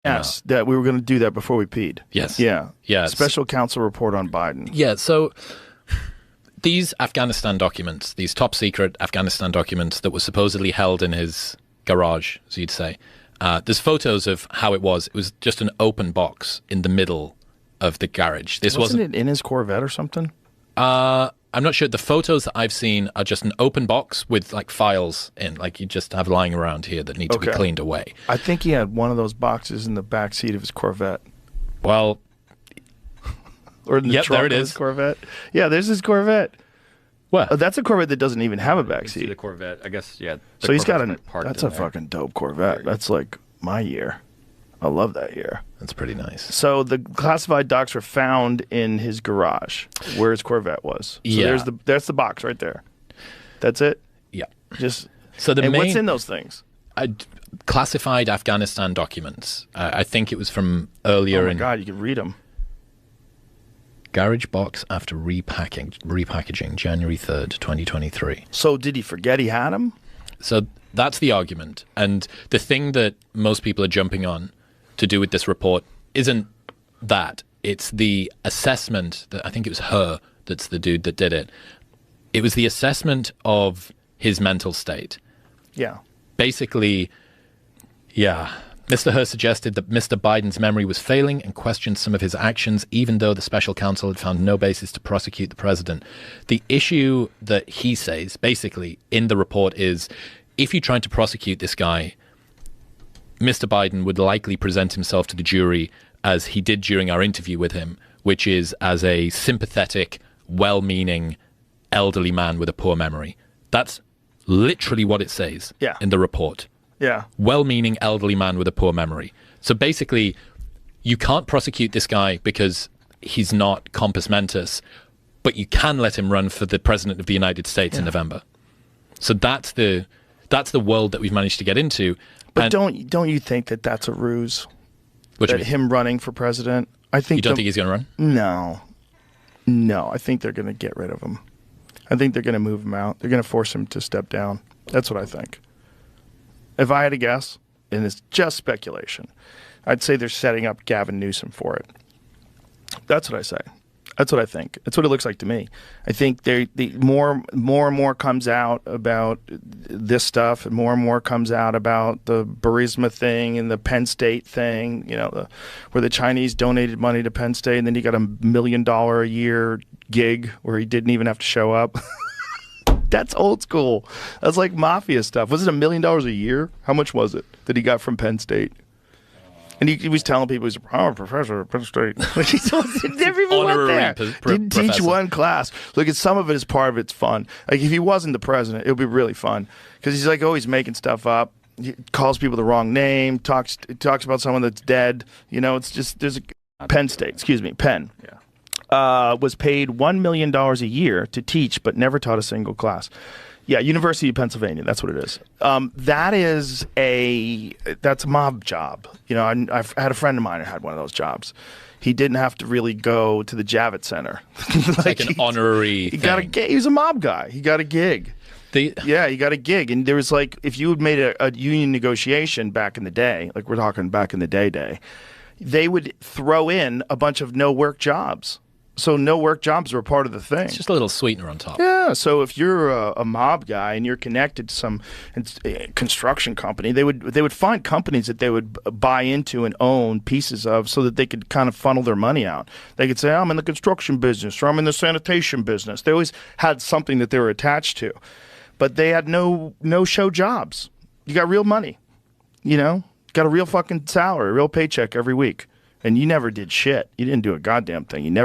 Yes, that we were going to do that before we peed. Yes. Yeah. Yeah. Special counsel report on Biden. Yeah, so these Afghanistan documents, these top secret Afghanistan documents that were supposedly held in his garage, as you'd say, there's photos of how it was. It was just an open box in the middle of the garage. Wasn't it in his Corvette or something? I'm not sure. The photos that I've seen are just an open box with like files in, like you just have lying around here that need to be cleaned away. I think he had one of those boxes in the back seat of his Corvette. Well, or in the trunk there it of is. His Corvette. Yeah, there's his Corvette. What? That's a Corvette that doesn't even have a back See seat. the Corvette, I guess. Yeah. So he's got That's a fucking dope Corvette. That's like my year. I love that year. That's pretty nice. So the classified docs were found in his garage, where his Corvette was. So Yeah. there's the box right there. That's it. Yeah. Just So and what's in those things? Classified Afghanistan documents. I think it was from earlier Oh my in God, you could read them. garage box after repackaging January 3rd, 2023. So did he forget he had them? So that's the argument. And the thing that most people are jumping on to do with this report isn't that. It's the assessment that I think it was her that's the dude that did it. It was the assessment of his mental state. Yeah. Basically, yeah. Mr. Herr suggested that Mr. Biden's memory was failing and questioned some of his actions, even though the special counsel had found no basis to prosecute the president. The issue that he says, basically, in the report is, if you tried to prosecute this guy, Mr. Biden would likely present himself to the jury as he did during our interview with him, which is as a sympathetic, well-meaning, elderly man with a poor memory. That's literally what it says in the report. Yeah. Well-meaning elderly man with a poor memory. So basically, you can't prosecute this guy because he's not compos mentis, but you can let him run for the president of the United States in November. So that's the world that we've managed to get into. But don't you think that that's a ruse? What do you That mean? him running for president? I think You don't think he's going to run? No. I think they're going to get rid of him. I think they're going to move him out. They're going to force him to step down. That's what I think. If I had to guess, and it's just speculation, I'd say they're setting up Gavin Newsom for it. That's what I say. That's what I think. That's what it looks like to me. I think the more and more comes out about this stuff, and more comes out about the Burisma thing and the Penn State thing, where the Chinese donated money to Penn State, and then he got $1 million a year gig where he didn't even have to show up. That's old school. That's like mafia stuff. Was it $1 million a year? How much was it that he got from Penn State? And he was telling people he's a professor at Penn State. He never even went there. Didn't teach one class. Look, some of it is part of it's fun. Like if he wasn't the president, it would be really fun because he's like always making stuff up. He calls people the wrong name. Talks about someone that's dead. It's just there's a Penn State. Penn. Yeah. Was paid $1 million a year to teach, but never taught a single class. Yeah, University of Pennsylvania. That's what it is. That's a mob job. I've had a friend of mine who had one of those jobs. He didn't have to really go to the Javits Center. like an honorary thing. He was a mob guy. He got a gig. He got a gig. And there was if you had made a union negotiation back in the day, like we're talking back in the day, they would throw in a bunch of no-work jobs. So no-work jobs were part of the thing. It's just a little sweetener on top. Yeah, so if you're a mob guy and you're connected to some construction company, they would find companies that they would buy into and own pieces of so that they could kind of funnel their money out. They could say, I'm in the construction business or I'm in the sanitation business. They always had something that they were attached to. But they had no-show jobs. You got real money, got a real fucking salary, a real paycheck every week. And you never did shit. You didn't do a goddamn thing. You never